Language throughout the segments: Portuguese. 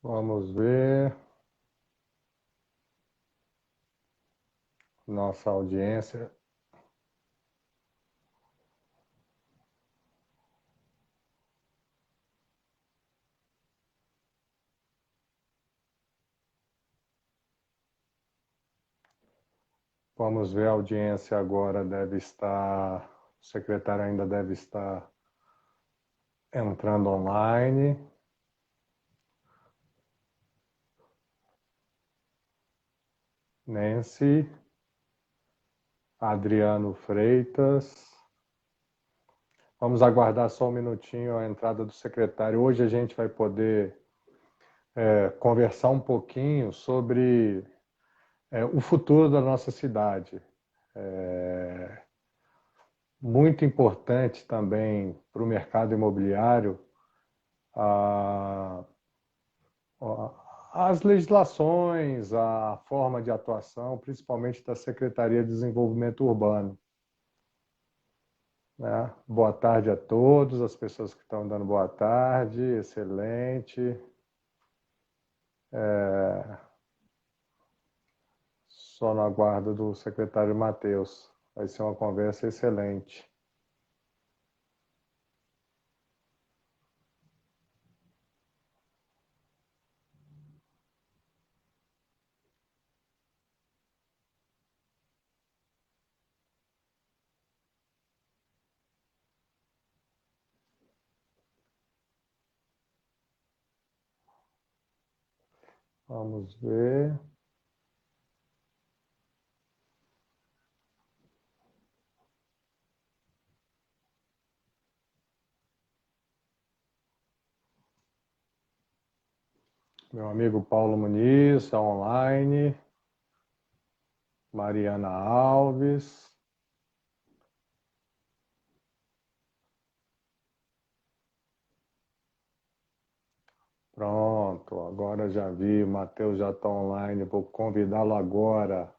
Vamos ver nossa audiência. Vamos ver, a audiência agora deve estar, o secretário ainda deve estar entrando online. Nancy, Adriano Freitas. Vamos aguardar só um minutinho a entrada do secretário. Hoje a gente vai poder conversar um pouquinho sobre o futuro da nossa cidade. Muito importante também para o mercado imobiliário a, as legislações, a forma de atuação, principalmente da Secretaria de Desenvolvimento Urbano. Né? Boa tarde a todos, as pessoas que estão dando boa tarde, excelente. Só no aguardo do secretário Matheus. Vai ser uma conversa excelente. Vamos ver. Meu amigo Paulo Muniz, está online. Mariana Alves. Pronto, agora já vi, o Matheus já está online, vou convidá-lo agora.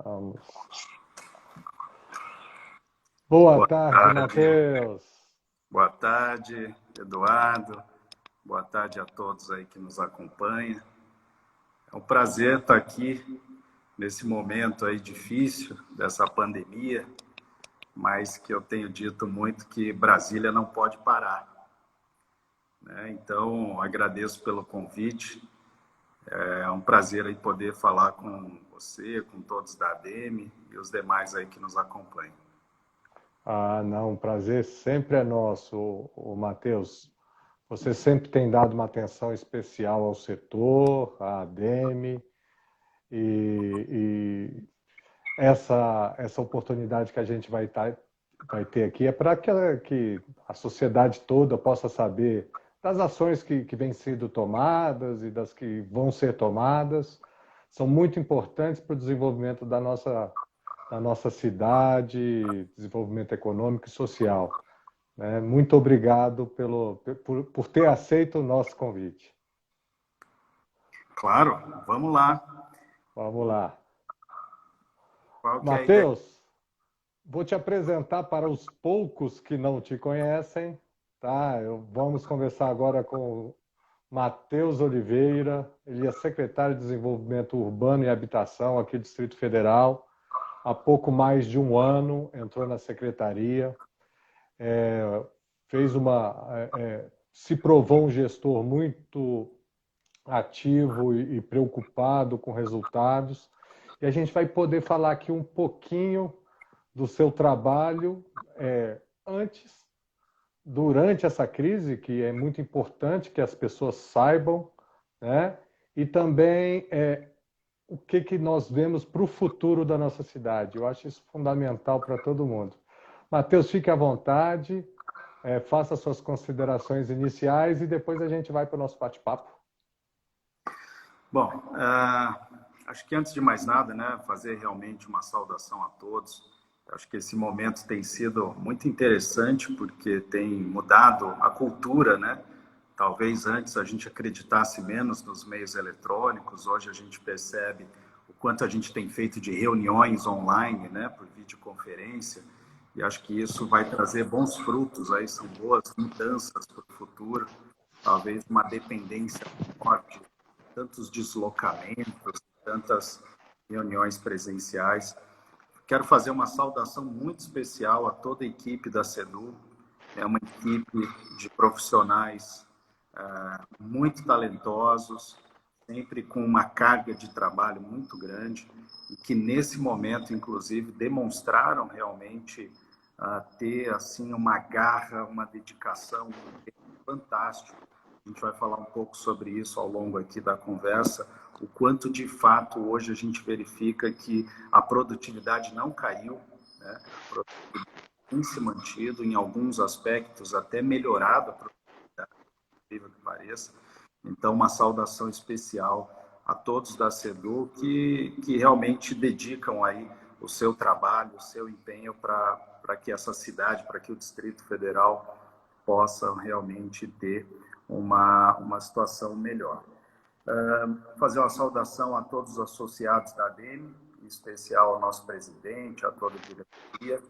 Vamos. Boa tarde, Matheus. Boa tarde, Eduardo. Boa tarde a todos aí que nos acompanham. É um prazer estar aqui nesse momento aí difícil dessa pandemia, mas que eu tenho dito muito que Brasília não pode parar. Né? Então, agradeço pelo convite. É um prazer aí poder falar com você, com todos da ADEME e os demais aí que nos acompanham. Ah, não, o prazer sempre é nosso, o Matheus. Você sempre tem dado uma atenção especial ao setor, à ADEME, e essa oportunidade que a gente vai ter aqui é para que a sociedade toda possa saber das ações que vêm sendo tomadas e das que vão ser tomadas. São muito importantes para o desenvolvimento da nossa cidade, desenvolvimento econômico e social. Né? Muito obrigado por ter aceito o nosso convite. Claro, vamos lá. Vamos lá. Qual que é a ideia? Matheus, vou te apresentar para os poucos que não te conhecem. Tá? Vamos conversar agora com Matheus Oliveira. Ele é secretário de Desenvolvimento Urbano e Habitação aqui do Distrito Federal. Há pouco mais de um ano entrou na secretaria. Se provou um gestor muito ativo e preocupado com resultados. E a gente vai poder falar aqui um pouquinho do seu trabalho antes, durante essa crise, que é muito importante que as pessoas saibam, né? E também o que nós vemos para o futuro da nossa cidade. Eu acho isso fundamental para todo mundo. Matheus, fique à vontade, faça suas considerações iniciais e depois a gente vai para o nosso bate-papo. Bom, acho que antes de mais nada, né, fazer realmente uma saudação a todos. Acho que esse momento tem sido muito interessante porque tem mudado a cultura, né? Talvez antes a gente acreditasse menos nos meios eletrônicos, hoje a gente percebe o quanto a gente tem feito de reuniões online, né, por videoconferência, e acho que isso vai trazer bons frutos, aí são boas mudanças para o futuro, talvez uma dependência maior de tantos deslocamentos, tantas reuniões presenciais. Quero fazer uma saudação muito especial a toda a equipe da CEDU. É uma equipe de profissionais muito talentosos, sempre com uma carga de trabalho muito grande, e que nesse momento, inclusive, demonstraram realmente ter assim uma garra, uma dedicação fantástico. A gente vai falar um pouco sobre isso ao longo aqui da conversa, o quanto de fato hoje a gente verifica que a produtividade não caiu, né? A produtividade tem se mantido, em alguns aspectos até melhorado a produtividade, incrível que pareça. Então, uma saudação especial a todos da CEDU que realmente dedicam aí o seu trabalho, o seu empenho para que essa cidade, para que o Distrito Federal possa realmente ter uma situação melhor. Fazer uma saudação a todos os associados da ADEME, em especial ao nosso presidente, a toda a diretoria.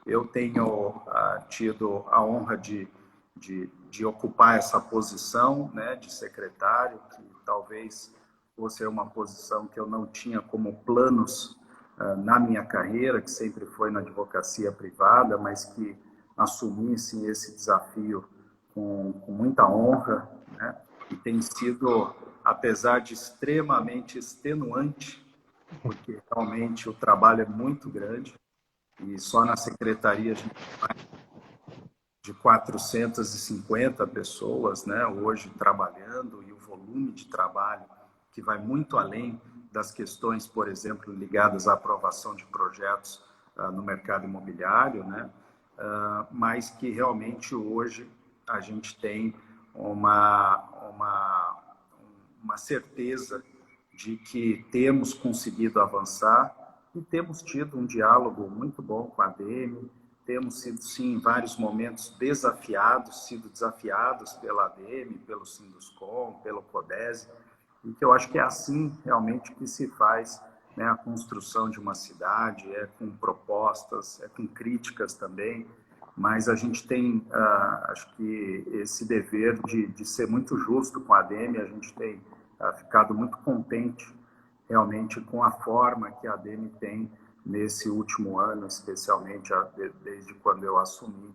Eu tenho tido a honra de ocupar essa posição, né, de secretário, que talvez fosse uma posição que eu não tinha como planos na minha carreira, que sempre foi na advocacia privada, mas que assumisse esse desafio com muita honra, né? E tem sido, apesar de extremamente extenuante, porque realmente o trabalho é muito grande, e só na secretaria a gente vai de 450 pessoas, né, hoje trabalhando, e o volume de trabalho que vai muito além das questões, por exemplo, ligadas à aprovação de projetos no mercado imobiliário, né, mas que realmente hoje a gente tem uma certeza de que temos conseguido avançar e temos tido um diálogo muito bom com a ADEME, temos sido, sim, em vários momentos sido desafiados pela ADEME, pelo Sinduscom, pelo CODESE, e que eu acho que é assim realmente que se faz, né, a construção de uma cidade, é com propostas, é com críticas também, mas a gente tem, acho que esse dever de ser muito justo com a ADEME, a gente tem ficado muito contente realmente com a forma que a ADEME tem nesse último ano, especialmente desde quando eu assumi,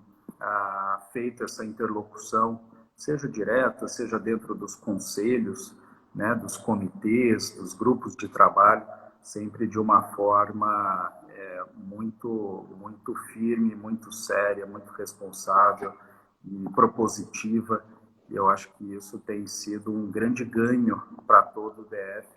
feito essa interlocução, seja direta, seja dentro dos conselhos, né, dos comitês, dos grupos de trabalho, sempre de uma forma muito firme, muito séria, muito responsável e propositiva. E eu acho que isso tem sido um grande ganho para todo o DF,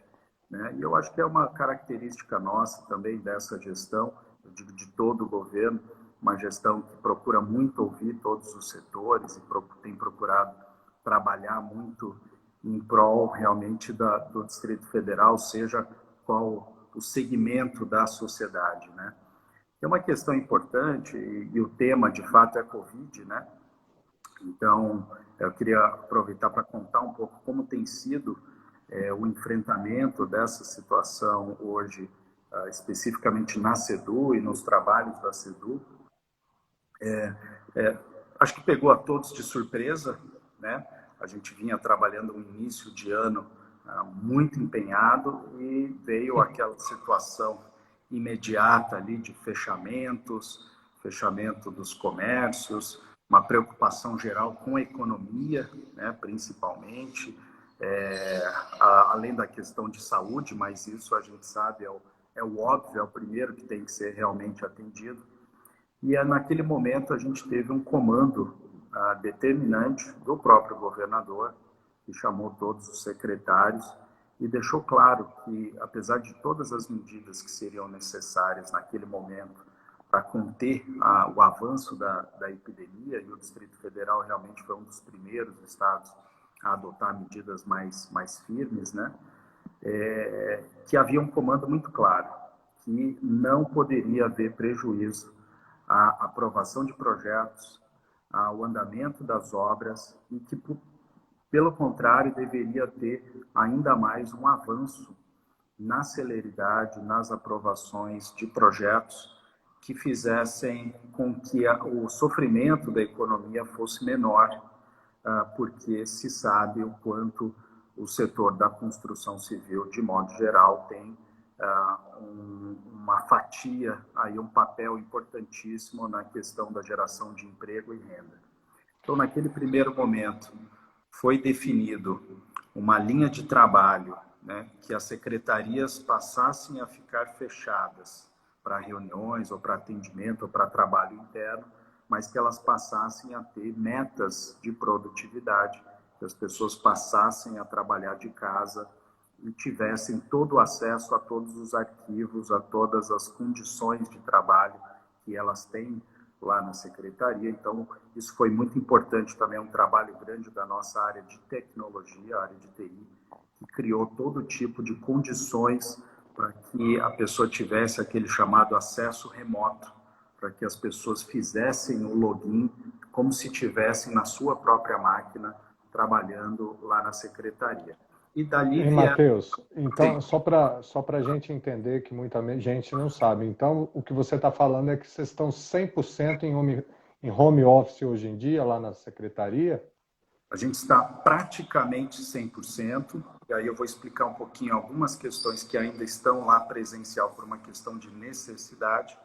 né? E eu acho que é uma característica nossa também dessa gestão, eu digo de todo o governo, uma gestão que procura muito ouvir todos os setores e tem procurado trabalhar muito em prol realmente do Distrito Federal, seja qual o segmento da sociedade, né? É uma questão importante e o tema, de fato, é a Covid, né? Então, eu queria aproveitar para contar um pouco como tem sido o enfrentamento dessa situação hoje, especificamente na CEDU e nos trabalhos da CEDU. Acho que pegou a todos de surpresa, né? A gente vinha trabalhando um início de ano muito empenhado e veio aquela situação imediata ali de fechamento dos comércios, uma preocupação geral com a economia, né, principalmente, além da questão de saúde, mas isso a gente sabe é o óbvio, é o primeiro que tem que ser realmente atendido. E naquele momento a gente teve um comando determinante do próprio governador, que chamou todos os secretários e deixou claro que, apesar de todas as medidas que seriam necessárias naquele momento para conter o avanço da epidemia, e o Distrito Federal realmente foi um dos primeiros estados a adotar medidas mais firmes, né? Que havia um comando muito claro, que não poderia haver prejuízo à aprovação de projetos, ao andamento das obras, e que, pelo contrário, deveria ter ainda mais um avanço na celeridade, nas aprovações de projetos que fizessem com que o sofrimento da economia fosse menor, porque se sabe o quanto o setor da construção civil, de modo geral, tem uma fatia, aí um papel importantíssimo na questão da geração de emprego e renda. Então, naquele primeiro momento, foi definido uma linha de trabalho, né, que as secretarias passassem a ficar fechadas para reuniões, ou para atendimento, ou para trabalho interno, mas que elas passassem a ter metas de produtividade, que as pessoas passassem a trabalhar de casa e tivessem todo o acesso a todos os arquivos, a todas as condições de trabalho que elas têm lá na secretaria. Então, isso foi muito importante também, um trabalho grande da nossa área de tecnologia, a área de TI, que criou todo tipo de condições para que a pessoa tivesse aquele chamado acesso remoto, para que as pessoas fizessem o login como se estivessem na sua própria máquina, trabalhando lá na secretaria. E dali E, Matheus, então, Sim. só para a gente entender que muita gente não sabe, então o que você está falando é que vocês estão 100% em home office hoje em dia, lá na secretaria? A gente está praticamente 100%, e aí eu vou explicar um pouquinho algumas questões que ainda estão lá presencial por uma questão de necessidade,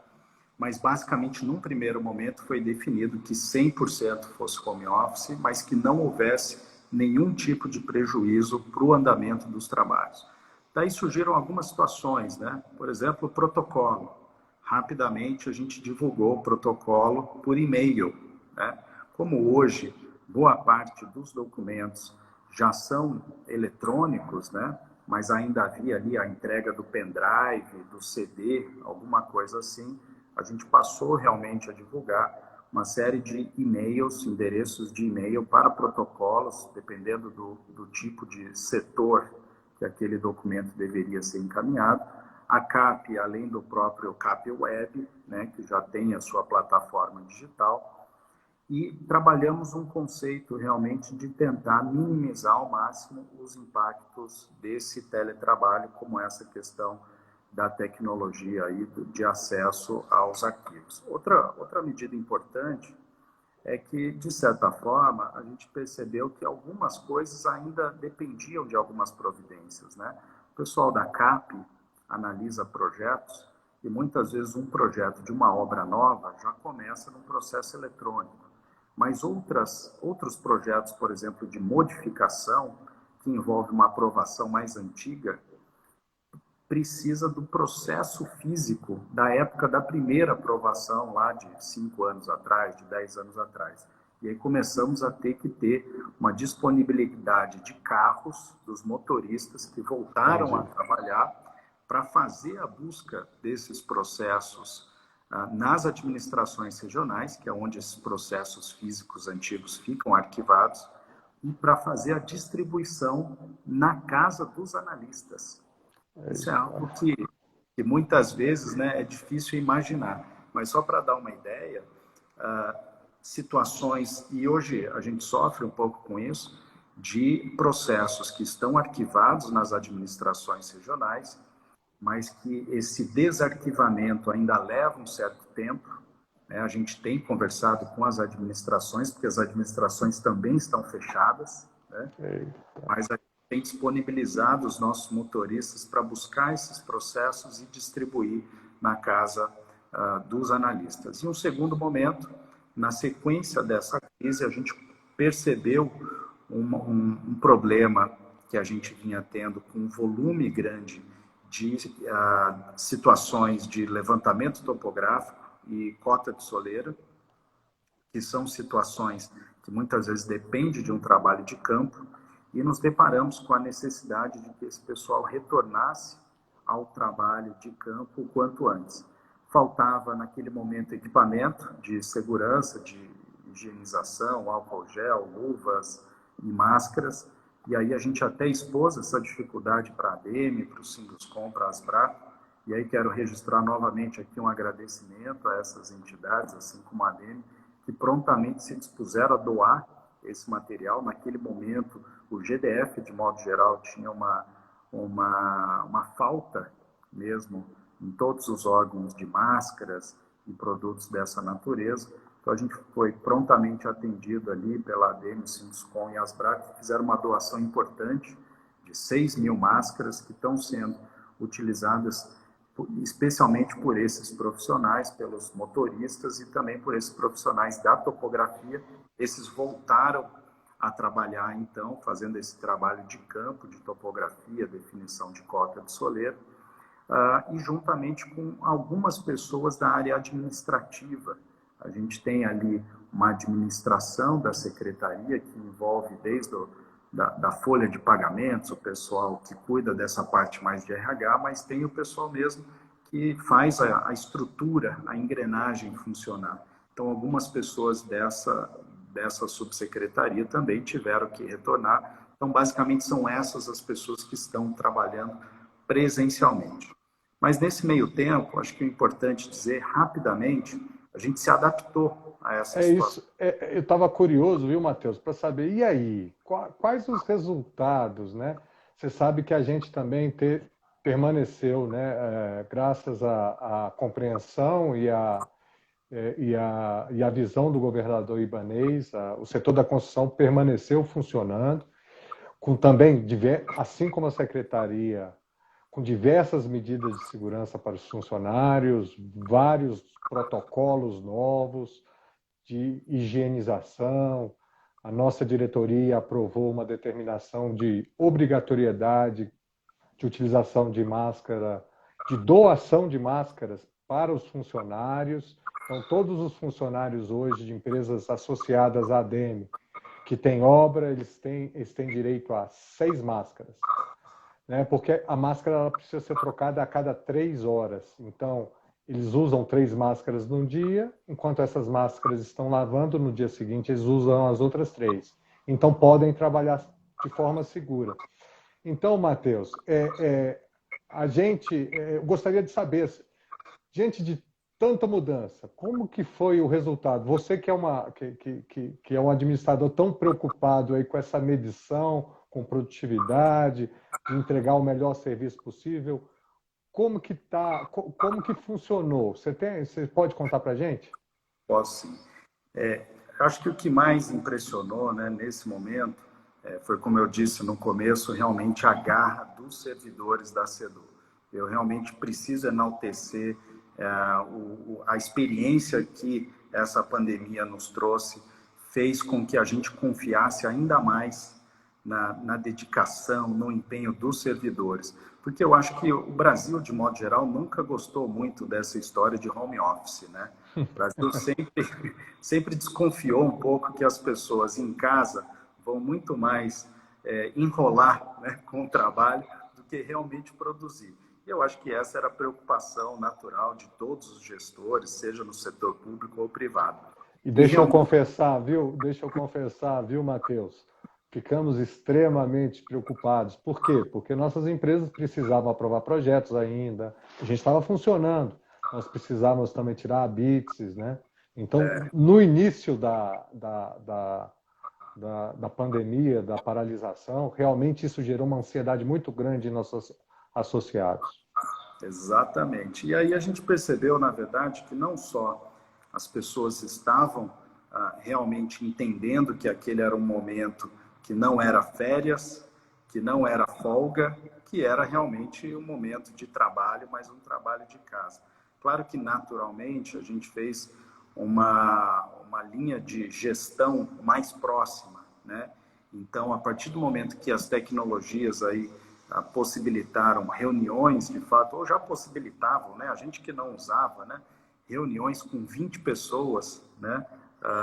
mas basicamente, num primeiro momento, foi definido que 100% fosse home office, mas que não houvesse nenhum tipo de prejuízo para o andamento dos trabalhos. Daí surgiram algumas situações, né? Por exemplo, o protocolo. Rapidamente, a gente divulgou o protocolo por e-mail, né? Como hoje, boa parte dos documentos já são eletrônicos, né? Mas ainda havia ali a entrega do pendrive, do CD, alguma coisa assim, a gente passou realmente a divulgar uma série de e-mails, endereços de e-mail para protocolos, dependendo do tipo de setor que aquele documento deveria ser encaminhado. A CAP, além do próprio CAP Web, né, que já tem a sua plataforma digital, e trabalhamos um conceito realmente de tentar minimizar ao máximo os impactos desse teletrabalho, como essa questão da tecnologia aí de acesso aos arquivos. Outra medida importante é que, de certa forma, a gente percebeu que algumas coisas ainda dependiam de algumas providências, né? O pessoal da CAP analisa projetos e muitas vezes um projeto de uma obra nova já começa num processo eletrônico. Mas outros projetos, por exemplo, de modificação, que envolve uma aprovação mais antiga, precisa do processo físico da época da primeira aprovação, lá de 5 anos atrás, de 10 anos atrás. E aí começamos a ter que ter uma disponibilidade de carros dos motoristas que voltaram a trabalhar para fazer a busca desses processos nas administrações regionais, que é onde esses processos físicos antigos ficam arquivados, e para fazer a distribuição na casa dos analistas. Isso é algo que muitas vezes, né, é difícil imaginar. Mas só para dar uma ideia, situações, e hoje a gente sofre um pouco com isso, de processos que estão arquivados nas administrações regionais, mas que esse desarquivamento ainda leva um certo tempo, né? A gente tem conversado com as administrações, porque as administrações também estão fechadas, né? Mas a gente tem disponibilizado os nossos motoristas para buscar esses processos e distribuir na casa dos analistas. E um segundo momento, na sequência dessa crise, a gente percebeu um problema que a gente vinha tendo com um volume grande de situações de levantamento topográfico e cota de soleira, que são situações que muitas vezes dependem de um trabalho de campo, e nos deparamos com a necessidade de que esse pessoal retornasse ao trabalho de campo o quanto antes. Faltava, naquele momento, equipamento de segurança, de higienização, álcool gel, luvas e máscaras, e aí a gente até expôs essa dificuldade para a ADEME, para o Sinduscom, para a Asbra, e aí quero registrar novamente aqui um agradecimento a essas entidades, assim como a ADEME, que prontamente se dispuseram a doar esse material. Naquele momento, o GDF, de modo geral, tinha uma uma falta mesmo em todos os órgãos de máscaras e produtos dessa natureza. Então, a gente foi prontamente atendido ali pela ADM, Sinduscom e Asbra, que fizeram uma doação importante de 6.000 máscaras que estão sendo utilizadas especialmente por esses profissionais, pelos motoristas e também por esses profissionais da topografia. Esses voltaram a trabalhar, então, fazendo esse trabalho de campo, de topografia, definição de cota de soleiro, e juntamente com algumas pessoas da área administrativa. A gente tem ali uma administração da secretaria que envolve desde da folha de pagamentos, o pessoal que cuida dessa parte mais de RH, mas tem o pessoal mesmo que faz a estrutura, a engrenagem funcionar. Então, algumas pessoas dessa subsecretaria também tiveram que retornar. Então, basicamente, são essas as pessoas que estão trabalhando presencialmente. Mas, nesse meio tempo, acho que é importante dizer, rapidamente, a gente se adaptou a essa situação. Eu estava curioso, viu, Matheus, para saber, e aí, quais os resultados, né? Você sabe que a gente também permaneceu, né, graças à compreensão e à visão do governador Ibanez, o setor da construção permaneceu funcionando, com também, assim como a secretaria, com diversas medidas de segurança para os funcionários, vários protocolos novos de higienização. A nossa diretoria aprovou uma determinação de obrigatoriedade de utilização de máscara, de doação de máscaras para os funcionários. Então, todos os funcionários hoje de empresas associadas à ADM que têm obra, eles têm direito a 6 máscaras. Né? Porque a máscara ela precisa ser trocada a cada 3 horas. Então, eles usam 3 máscaras num dia, enquanto essas máscaras estão lavando, no dia seguinte eles usam as outras 3. Então, podem trabalhar de forma segura. Então, Matheus, eu gostaria de saber, diante de tanta mudança, como que foi o resultado? Você que é um administrador tão preocupado aí com essa medição, com produtividade, de entregar o melhor serviço possível, como que funcionou? Você pode contar para a gente? Posso sim. Acho que o que mais impressionou, né, nesse momento foi, como eu disse no começo, realmente a garra dos servidores da CEDU. Eu realmente preciso enaltecer a experiência que essa pandemia nos trouxe, fez com que a gente confiasse ainda mais na dedicação, no empenho dos servidores. Porque eu acho que o Brasil, de modo geral, nunca gostou muito dessa história de home office, né? O Brasil sempre desconfiou um pouco que as pessoas em casa vão muito mais enrolar, né, com o trabalho do que realmente produzir. E eu acho que essa era a preocupação natural de todos os gestores, seja no setor público ou privado. E deixa eu confessar, viu, Matheus? Ficamos extremamente preocupados. Por quê? Porque nossas empresas precisavam aprovar projetos ainda, a gente estava funcionando, nós precisávamos também tirar habites, né? Então, no início da pandemia, da paralisação, realmente isso gerou uma ansiedade muito grande em nossos associados. Exatamente. E aí a gente percebeu, na verdade, que não só as pessoas estavam realmente entendendo que aquele era um momento que não era férias, que não era folga, que era realmente um momento de trabalho, mas um trabalho de casa. Claro que, naturalmente, a gente fez uma linha de gestão mais próxima, né? Então, a partir do momento que as tecnologias aí possibilitaram reuniões, de fato, ou já possibilitavam, né? A gente que não usava, né? Reuniões com 20 pessoas, né?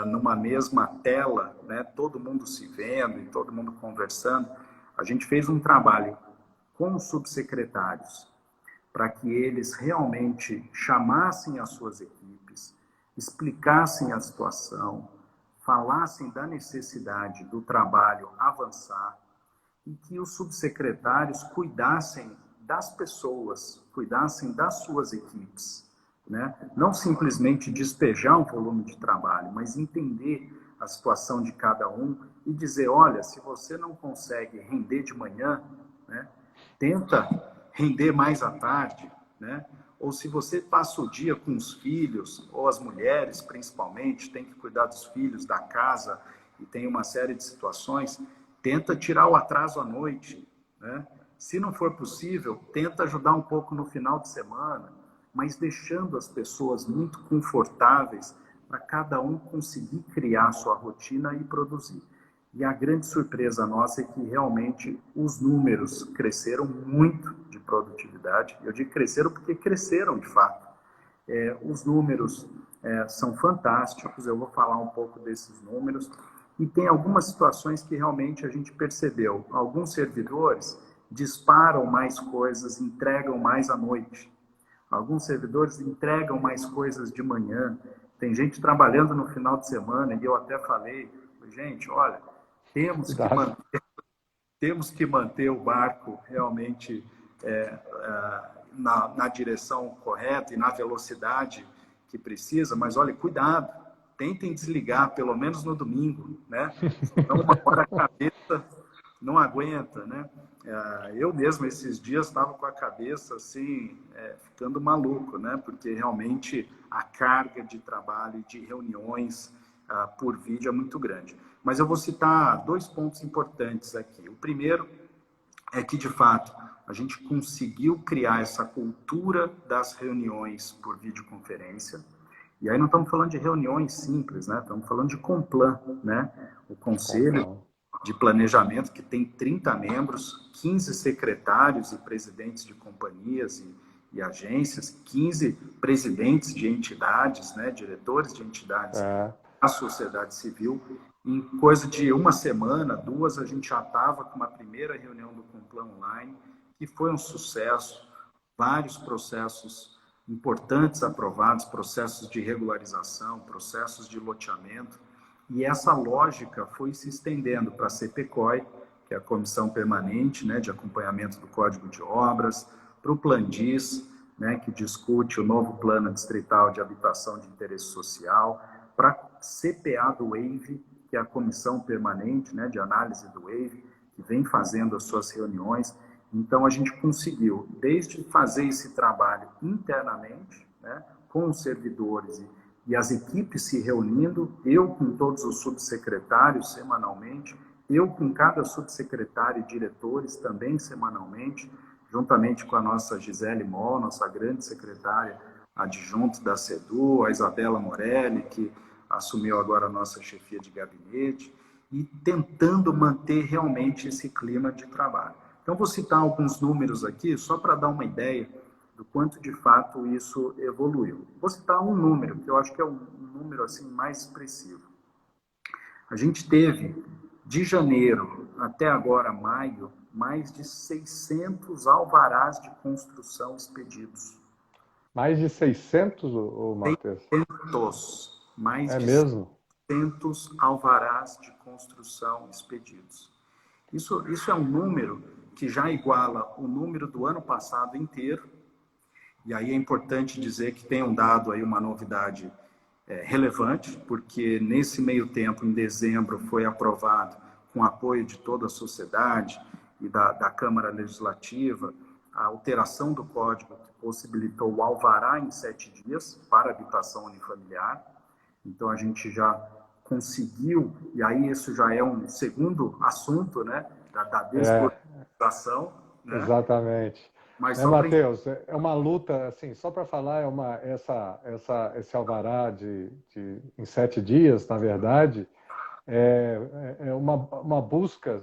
Numa mesma tela, né? Todo mundo se vendo e todo mundo conversando. A gente fez um trabalho com os subsecretários para que eles realmente chamassem as suas equipes, explicassem a situação, falassem da necessidade do trabalho avançar e que os subsecretários cuidassem das pessoas, cuidassem das suas equipes, né? Não simplesmente despejar um volume de trabalho, mas entender a situação de cada um e dizer, olha, se você não consegue render de manhã, né, tenta render mais à tarde, né? Ou se você passa o dia com os filhos, ou as mulheres principalmente, tem que cuidar dos filhos, da casa, e tem uma série de situações, tenta tirar o atraso à noite, né? Se não for possível, tenta ajudar um pouco no final de semana, mas deixando as pessoas muito confortáveis para cada um conseguir criar sua rotina e produzir. E a grande surpresa nossa é que realmente os números cresceram muito de produtividade. Eu digo cresceram porque cresceram de fato. Os números são fantásticos, eu vou falar um pouco desses números. E tem algumas situações que realmente a gente percebeu. Alguns servidores disparam mais coisas, entregam mais à noite. Alguns servidores entregam mais coisas de manhã. Tem gente trabalhando no final de semana, e eu até falei, gente, olha, temos que manter o barco realmente na direção correta e na velocidade que precisa, mas olha, cuidado, tentem desligar, pelo menos no domingo, né? Então, uma hora a cabeça não aguenta, né? Eu mesmo, esses dias, estava com a cabeça, assim, ficando maluco, né? Porque realmente a carga de trabalho e de reuniões por vídeo é muito grande. Mas eu vou citar 2 pontos importantes aqui. O primeiro é que, de fato, a gente conseguiu criar essa cultura das reuniões por videoconferência. E aí não estamos falando de reuniões simples, né? Estamos falando de Complan, né? O Conselho de Planejamento, que tem 30 membros, 15 secretários e presidentes de companhias e agências, 15 presidentes de entidades, né? Diretores de entidades da sociedade civil. Em coisa de uma semana, 2, a gente já estava com uma primeira reunião do Complan Online, que foi um sucesso, vários processos importantes aprovados, processos de regularização, processos de loteamento, e essa lógica foi se estendendo para a CPCOI, que é a Comissão Permanente, né, de Acompanhamento do Código de Obras, para o Plandis, né, que discute o novo Plano Distrital de Habitação de Interesse Social, para a CPA do WAVE, que é a Comissão Permanente, né, de Análise do WAVE, que vem fazendo as suas reuniões. Então, a gente conseguiu, desde fazer esse trabalho internamente, né, com os servidores e as equipes se reunindo, eu com todos os subsecretários semanalmente, eu com cada subsecretário e diretores também semanalmente, juntamente com a nossa Gisele Moll, nossa grande secretária adjunta da CEDU, a Isabela Morelli, que assumiu agora a nossa chefia de gabinete, e tentando manter realmente esse clima de trabalho. Então, vou citar alguns números aqui, só para dar uma ideia do quanto, de fato, isso evoluiu. Vou citar um número, que eu acho que é um número assim, mais expressivo. A gente teve, de janeiro até agora, maio, mais de 600 alvarás de construção expedidos. Mais de 600, Matheus? 600. Mais de mesmo? 600 alvarás de construção expedidos. Isso é um número que já iguala o número do ano passado inteiro. E aí é importante dizer que tem um dado aí, uma novidade relevante, porque nesse meio tempo, em dezembro, foi aprovado, com apoio de toda a sociedade e da Câmara Legislativa, a alteração do Código que possibilitou o alvará em 7 dias para habitação unifamiliar. Então, a gente já conseguiu, e aí isso já é um segundo assunto, né, da desburocratização. Né? Exatamente. Mas né, Matheus, é uma luta, assim, só para falar, esse alvará em 7 dias, na verdade, é uma busca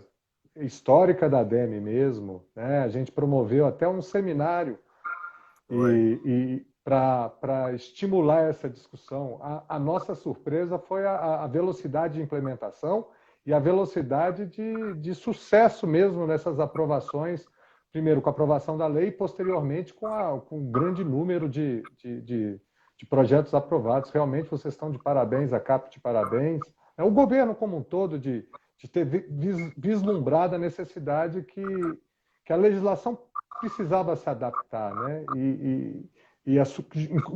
histórica da ADEME mesmo. Né? A gente promoveu até um seminário para estimular essa discussão. A nossa surpresa foi a velocidade de implementação e a velocidade de sucesso mesmo nessas aprovações, primeiro com a aprovação da lei e posteriormente com um grande número de projetos aprovados. Realmente vocês estão de parabéns, a CAP de parabéns. O governo como um todo de ter vislumbrado a necessidade que a legislação precisava se adaptar, né? Em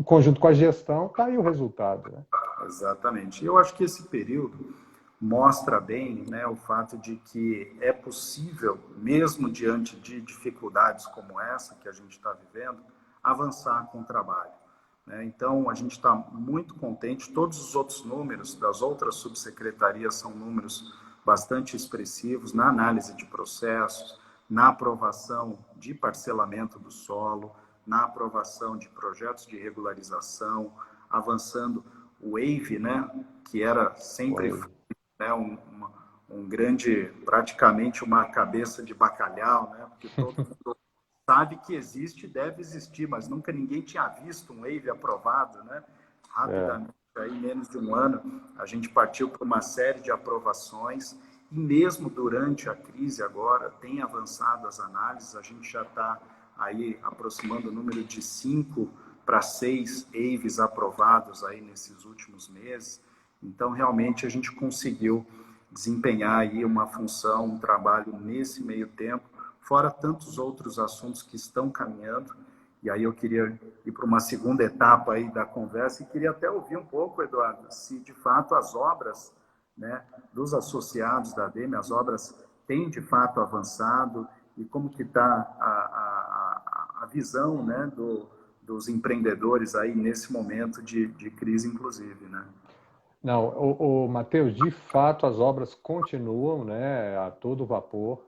conjunto com a gestão, está aí o resultado. Né? Exatamente. Eu acho que esse período mostra bem, né, o fato de que é possível, mesmo diante de dificuldades como essa que a gente está vivendo, avançar com o trabalho, né? Então, a gente está muito contente. Todos os outros números das outras subsecretarias são números bastante expressivos na análise de processos, na aprovação de parcelamento do solo, na aprovação de projetos de regularização, avançando o WAVE, né, que era sempre, né, um grande, praticamente uma cabeça de bacalhau, né, porque todo mundo sabe que existe e deve existir, mas nunca ninguém tinha visto um WAVE aprovado, né? Rapidamente, aí, menos de um ano, a gente partiu para uma série de aprovações, e mesmo durante a crise agora, tem avançado as análises, a gente já está aí aproximando o número de 5 para 6 WAVEs aprovados aí nesses últimos meses. Então, realmente, a gente conseguiu desempenhar aí uma função, um trabalho nesse meio tempo, fora tantos outros assuntos que estão caminhando. E aí eu queria ir para uma segunda etapa aí da conversa e queria até ouvir um pouco, Eduardo, se de fato as obras, né, dos associados da ADEME, as obras têm de fato avançado e como que está a visão, né, dos empreendedores aí nesse momento de crise, inclusive, né? Não, Matheus, de fato as obras continuam, né, a todo vapor.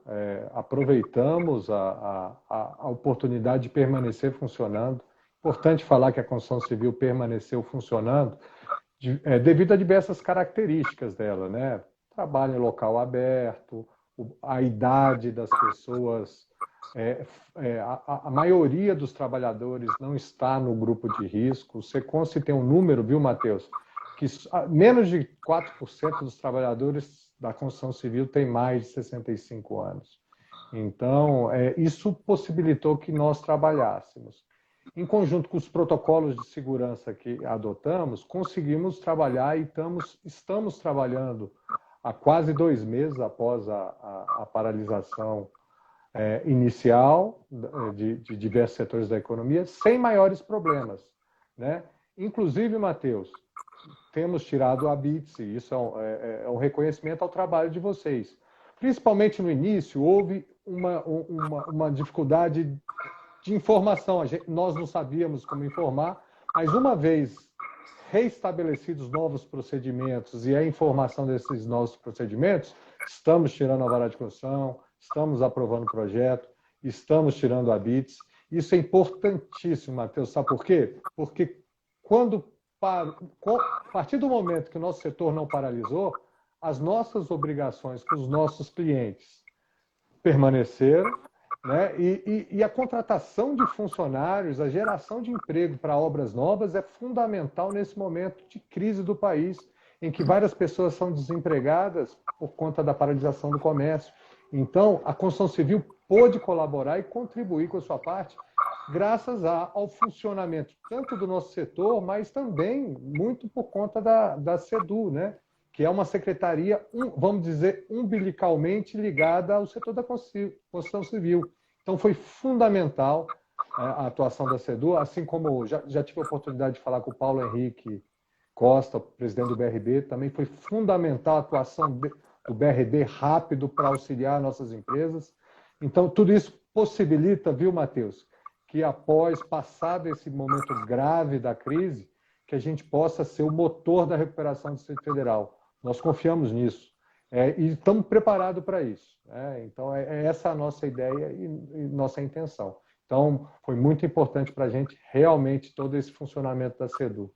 Aproveitamos a oportunidade de permanecer funcionando. Importante falar que a construção civil permaneceu funcionando devido a diversas características dela, né? Trabalho em local aberto, a idade das pessoas. A maioria dos trabalhadores não está no grupo de risco. O Seconce tem um número, viu, Matheus? Que menos de 4% dos trabalhadores da construção civil têm mais de 65 anos. Então, isso possibilitou que nós trabalhássemos. Em conjunto com os protocolos de segurança que adotamos, conseguimos trabalhar e estamos trabalhando há quase 2 meses após a paralisação inicial de diversos setores da economia, sem maiores problemas, né? Inclusive, Matheus, temos tirado a BITS, e isso é um reconhecimento ao trabalho de vocês. Principalmente no início, houve uma dificuldade de informação. Nós não sabíamos como informar, mas uma vez reestabelecidos novos procedimentos e a informação desses novos procedimentos, estamos tirando a vara de construção, estamos aprovando o projeto, estamos tirando a BITS. Isso é importantíssimo, Matheus. Sabe por quê? Porque a partir do momento que o nosso setor não paralisou, as nossas obrigações com os nossos clientes permaneceram, né? E a contratação de funcionários, a geração de emprego para obras novas é fundamental nesse momento de crise do país, em que várias pessoas são desempregadas por conta da paralisação do comércio. Então, a construção civil pôde colaborar e contribuir com a sua parte, graças ao funcionamento tanto do nosso setor, mas também muito por conta da SEDU, né? Que é uma secretaria, vamos dizer, umbilicalmente ligada ao setor da construção civil. Então, foi fundamental a atuação da SEDU, assim como já tive a oportunidade de falar com o Paulo Henrique Costa, presidente do BRB, também foi fundamental a atuação do BRB rápido para auxiliar nossas empresas. Então, tudo isso possibilita, viu, Matheus, que após passado esse momento grave da crise, que a gente possa ser o motor da recuperação do Distrito Federal. Nós confiamos nisso e estamos preparados para isso. Então, essa a nossa ideia e nossa intenção. Então, foi muito importante para a gente realmente todo esse funcionamento da SEDU.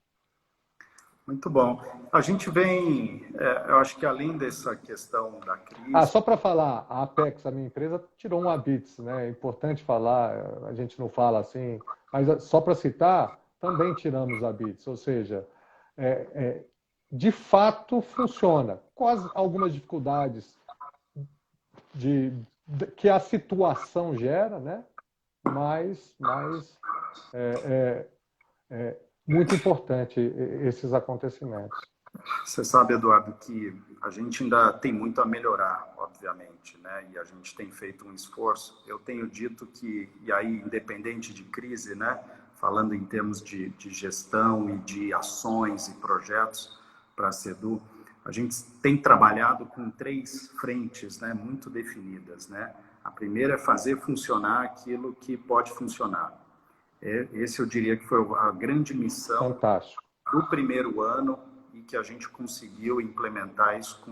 Muito bom. A gente vem, eu acho que além dessa questão da crise... Só para falar, a Apex, a minha empresa, tirou um ABITS, né? É importante falar, a gente não fala assim, mas só para citar, também tiramos a ABITS, ou seja, de fato funciona, com algumas dificuldades que a situação gera, né? Mas muito importante esses acontecimentos. Você sabe, Eduardo, que a gente ainda tem muito a melhorar, obviamente, né? E a gente tem feito um esforço. Eu tenho dito que, e aí, independente de crise, né? Falando em termos de gestão e de ações e projetos para a SEDU, a gente tem trabalhado com 3 frentes, né, muito definidas, né? A primeira é fazer funcionar aquilo que pode funcionar. Esse eu diria que foi a grande missão Fantástico. do primeiro ano e que a gente conseguiu implementar isso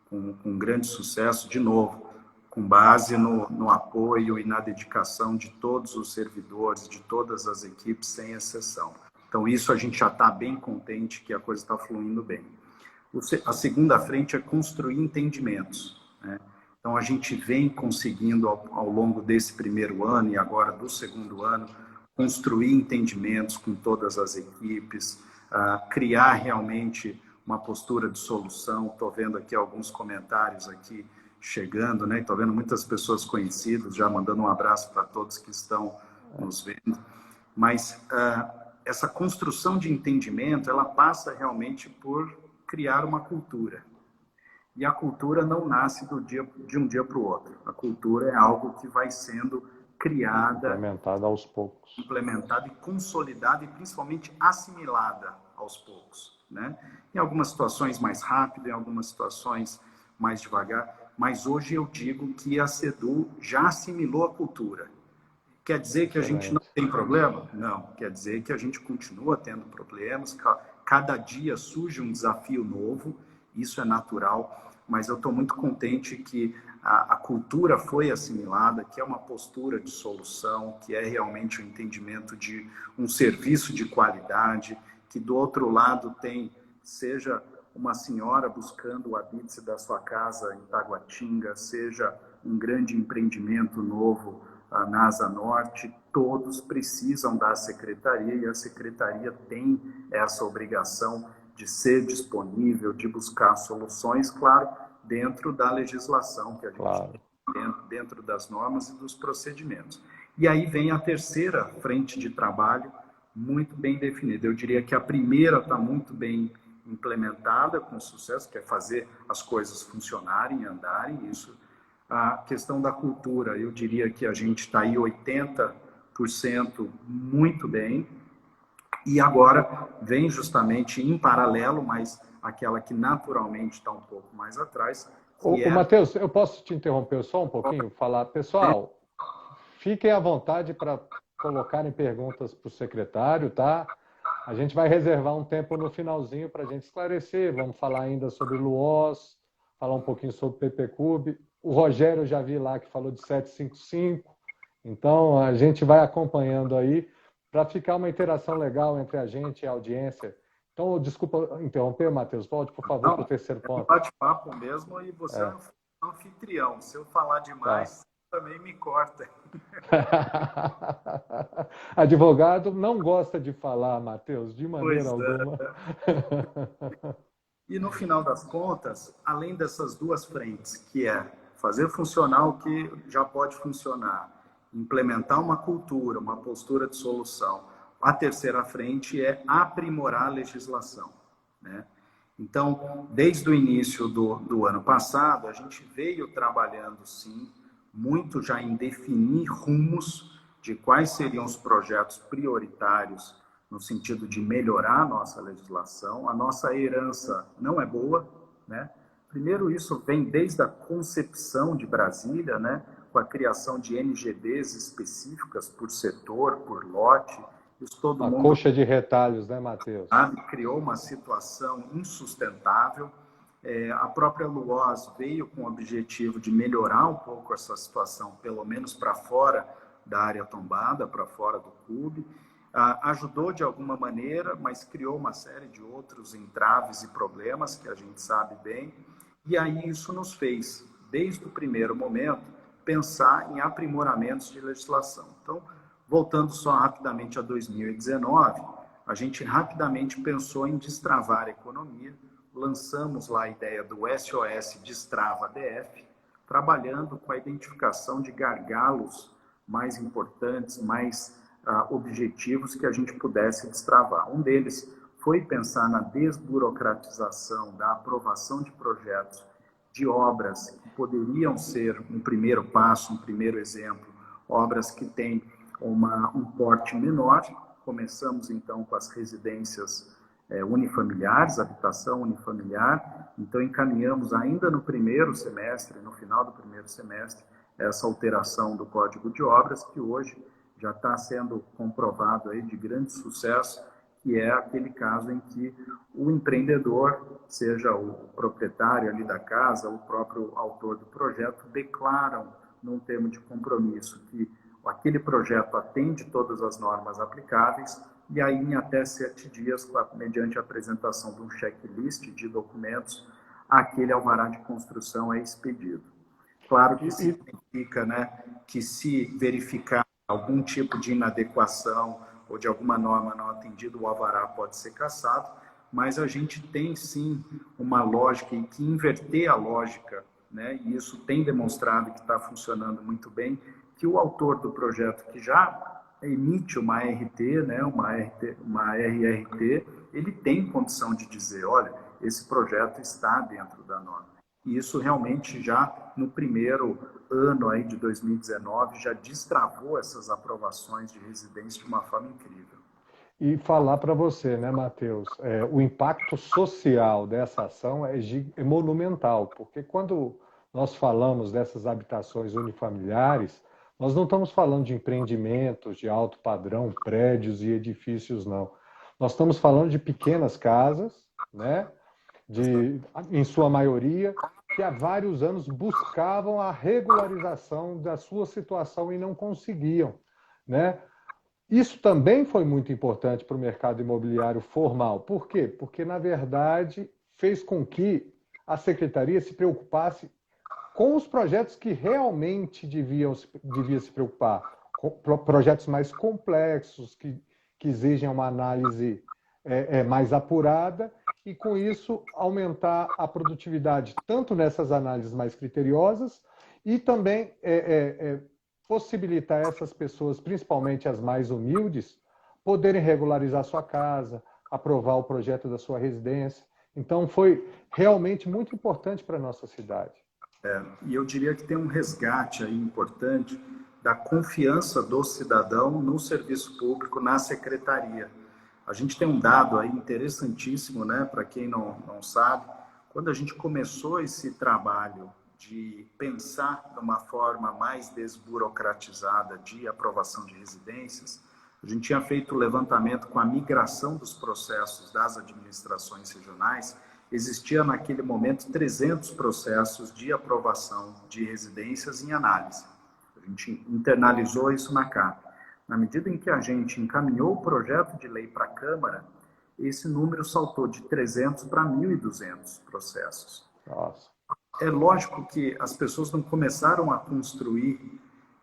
com grande sucesso, de novo, com base no apoio e na dedicação de todos os servidores, de todas as equipes, sem exceção. Então, isso a gente já está bem contente que a coisa está fluindo bem. A segunda frente é construir entendimentos, né? Então, a gente vem conseguindo, ao longo desse primeiro ano e agora do segundo ano, construir entendimentos com todas as equipes, criar realmente uma postura de solução. Estou vendo aqui alguns comentários aqui chegando, né? Estou vendo muitas pessoas conhecidas, já mandando um abraço para todos que estão nos vendo. Mas essa construção de entendimento, ela passa realmente por criar uma cultura. E a cultura não nasce de um dia para o outro. A cultura é algo que vai sendo criada, implementada aos poucos, implementada e consolidada e principalmente assimilada aos poucos, né? Em algumas situações mais rápido, em algumas situações mais devagar, mas hoje eu digo que a CEDU já assimilou a cultura. Quer dizer que a gente não tem problema? Não. Quer dizer que a gente continua tendo problemas, cada dia surge um desafio novo, isso é natural, mas eu estou muito contente que a cultura foi assimilada, que é uma postura de solução, que é realmente o entendimento de um serviço de qualidade, que do outro lado tem, seja uma senhora buscando o habite da sua casa em Taguatinga, seja um grande empreendimento novo na Asa Norte, todos precisam da secretaria e a secretaria tem essa obrigação de ser disponível, de buscar soluções, claro, dentro da legislação que a gente tem, dentro das normas e dos procedimentos. E aí vem a terceira frente de trabalho, muito bem definida. Eu diria que a primeira está muito bem implementada, com sucesso, que é fazer as coisas funcionarem, andarem, isso. A questão da cultura, eu diria que a gente está aí 80% muito bem, e agora vem justamente em paralelo, mas aquela que naturalmente está um pouco mais atrás. Matheus, eu posso te interromper só um pouquinho? Falar, pessoal, fiquem à vontade para colocarem perguntas para o secretário, tá? A gente vai reservar um tempo no finalzinho para a gente esclarecer, vamos falar ainda sobre Luoz, falar um pouquinho sobre PPCub. O Rogério, eu já vi lá que falou de 755, então a gente vai acompanhando aí para ficar uma interação legal entre a gente e a audiência. Então, desculpa interromper, Matheus, volte, por favor, para o terceiro ponto. Bate-papo mesmo e você é um anfitrião. Se eu falar demais, também me corta. Advogado não gosta de falar, Matheus, de maneira alguma. E no final das contas, além dessas duas frentes, que é fazer funcionar o que já pode funcionar, implementar uma cultura, uma postura de solução, a terceira frente é aprimorar a legislação, né? Então, desde o início do ano passado, a gente veio trabalhando, sim, muito já em definir rumos de quais seriam os projetos prioritários no sentido de melhorar a nossa legislação. A nossa herança não é boa, né? Primeiro, isso vem desde a concepção de Brasília, né? Com a criação de NGDs específicas por setor, por lote. Isso todo mundo, coxa de retalhos, né, Matheus? Criou uma situação insustentável. A própria Luoz veio com o objetivo de melhorar um pouco essa situação, pelo menos para fora da área tombada, para fora do clube. Ajudou de alguma maneira, mas criou uma série de outros entraves e problemas que a gente sabe bem. E aí isso nos fez, desde o primeiro momento, pensar em aprimoramentos de legislação. Então, voltando só rapidamente a 2019, a gente rapidamente pensou em destravar a economia, lançamos lá a ideia do SOS Destrava DF, trabalhando com a identificação de gargalos mais importantes, mais objetivos que a gente pudesse destravar. Um deles foi pensar na desburocratização da aprovação de projetos de obras que poderiam ser um primeiro passo, um primeiro exemplo, obras que têm um porte menor. Começamos, então, com as residências unifamiliares, habitação unifamiliar. Então, encaminhamos ainda no primeiro semestre, no final do primeiro semestre, essa alteração do Código de Obras, que hoje já está sendo comprovado aí de grande sucesso, que é aquele caso em que o empreendedor, seja o proprietário ali da casa, o próprio autor do projeto, declaram num termo de compromisso que aquele projeto atende todas as normas aplicáveis, e aí em até 7 dias, mediante a apresentação de um checklist de documentos, aquele alvará de construção é expedido. Claro que significa, né, que se verificar algum tipo de inadequação ou de alguma norma não atendida, o alvará pode ser cassado, mas a gente tem sim uma lógica e que inverter a lógica, né, e isso tem demonstrado que está funcionando muito bem, que o autor do projeto que já emite uma RT, né, uma RRT, ele tem condição de dizer, olha, esse projeto está dentro da norma. E isso realmente já no primeiro ano aí de 2019 já destravou essas aprovações de residência de uma forma incrível. E falar para você, né, Matheus, o impacto social dessa ação é monumental, porque quando nós falamos dessas habitações unifamiliares, nós não estamos falando de empreendimentos de alto padrão, prédios e edifícios, não. Nós estamos falando de pequenas casas, né, em sua maioria, que há vários anos buscavam a regularização da sua situação e não conseguiam, né? Isso também foi muito importante para o mercado imobiliário formal. Por quê? Porque, na verdade, fez com que a secretaria se preocupasse com os projetos que realmente devia se preocupar, com projetos mais complexos, que exigem uma análise mais apurada, e com isso aumentar a produtividade, tanto nessas análises mais criteriosas, e também possibilitar essas pessoas, principalmente as mais humildes, poderem regularizar sua casa, aprovar o projeto da sua residência. Então, foi realmente muito importante para a nossa cidade. E eu diria que tem um resgate aí importante da confiança do cidadão no serviço público, na secretaria. A gente tem um dado aí interessantíssimo, né, para quem não sabe, quando a gente começou esse trabalho de pensar numa forma mais desburocratizada de aprovação de residências, a gente tinha feito o levantamento com a migração dos processos das administrações regionais. Existia naquele momento 300 processos de aprovação de residências em análise. A gente internalizou isso na CAP. Na medida em que a gente encaminhou o projeto de lei para a Câmara, esse número saltou de 300 para 1.200 processos. Nossa. É lógico que as pessoas não começaram a construir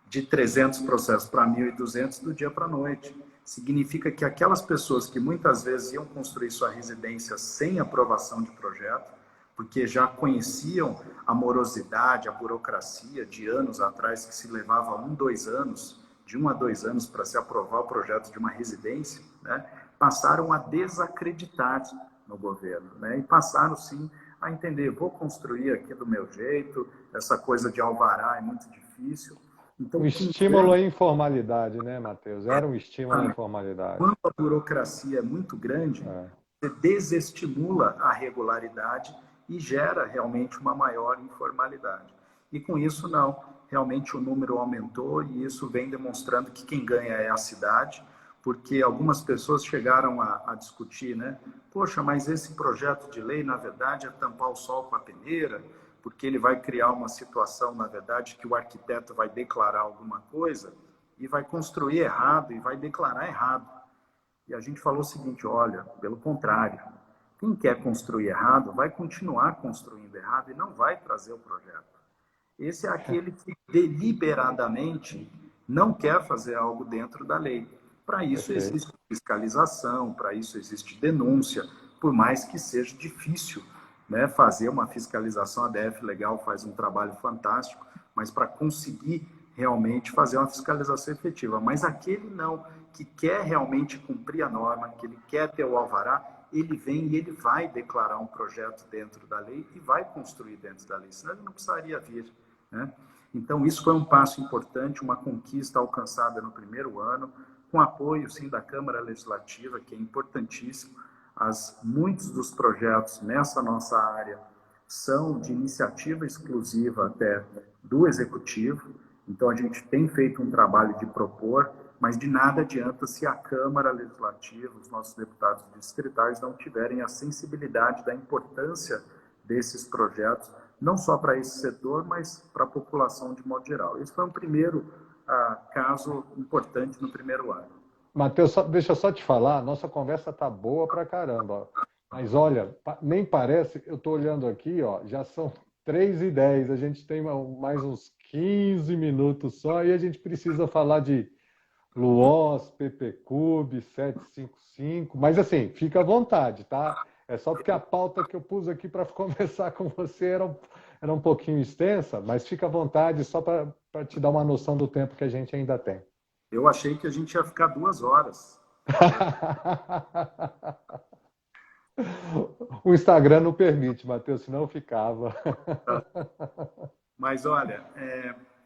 de 300 processos para 1.200 do dia para a noite. Significa que aquelas pessoas que muitas vezes iam construir sua residência sem aprovação de projeto, porque já conheciam a morosidade, a burocracia de anos atrás, que se levava 2 anos, de 1 a 2 anos para se aprovar o projeto de uma residência, né, passaram a desacreditar no governo, né, e passaram sim a entender, vou construir aqui do meu jeito, essa coisa de alvará é muito difícil. Então, um estímulo à informalidade, né, Matheus? Era um estímulo à informalidade. Quando a burocracia é muito grande, você desestimula a regularidade e gera realmente uma maior informalidade. E com isso, não. Realmente o número aumentou e isso vem demonstrando que quem ganha é a cidade, porque algumas pessoas chegaram a discutir, né? Poxa, mas esse projeto de lei, na verdade, é tampar o sol com a peneira, porque ele vai criar uma situação, na verdade, que o arquiteto vai declarar alguma coisa e vai construir errado e vai declarar errado. E a gente falou o seguinte, olha, pelo contrário, quem quer construir errado vai continuar construindo errado e não vai trazer o projeto. Esse é aquele que deliberadamente não quer fazer algo dentro da lei. Para isso existe fiscalização, para isso existe denúncia, por mais que seja difícil, né, fazer uma fiscalização. A DF Legal faz um trabalho fantástico, mas para conseguir realmente fazer uma fiscalização efetiva. Mas aquele não, que quer realmente cumprir a norma, que ele quer ter o alvará, ele vem e ele vai declarar um projeto dentro da lei e vai construir dentro da lei, senão ele não precisaria vir, né? Então, isso foi um passo importante, uma conquista alcançada no primeiro ano, com apoio, sim, da Câmara Legislativa, que é importantíssimo. Muitos dos projetos nessa nossa área são de iniciativa exclusiva até do Executivo, então a gente tem feito um trabalho de propor, mas de nada adianta se a Câmara Legislativa, os nossos deputados distritais não tiverem a sensibilidade da importância desses projetos, não só para esse setor, mas para a população de modo geral. Esse foi um primeiro caso importante no primeiro ano. Matheus, deixa eu só te falar, nossa conversa tá boa pra caramba. Mas olha, nem parece, eu estou olhando aqui, ó, já são 3h10, a gente tem mais uns 15 minutos só e a gente precisa falar de Luoz, PPCub, 755, mas assim, fica à vontade, tá? É só porque a pauta que eu pus aqui para conversar com você era um pouquinho extensa, mas fica à vontade só para te dar uma noção do tempo que a gente ainda tem. Eu achei que a gente ia ficar 2 horas. O Instagram não permite, Matheus, senão eu ficava. Mas olha,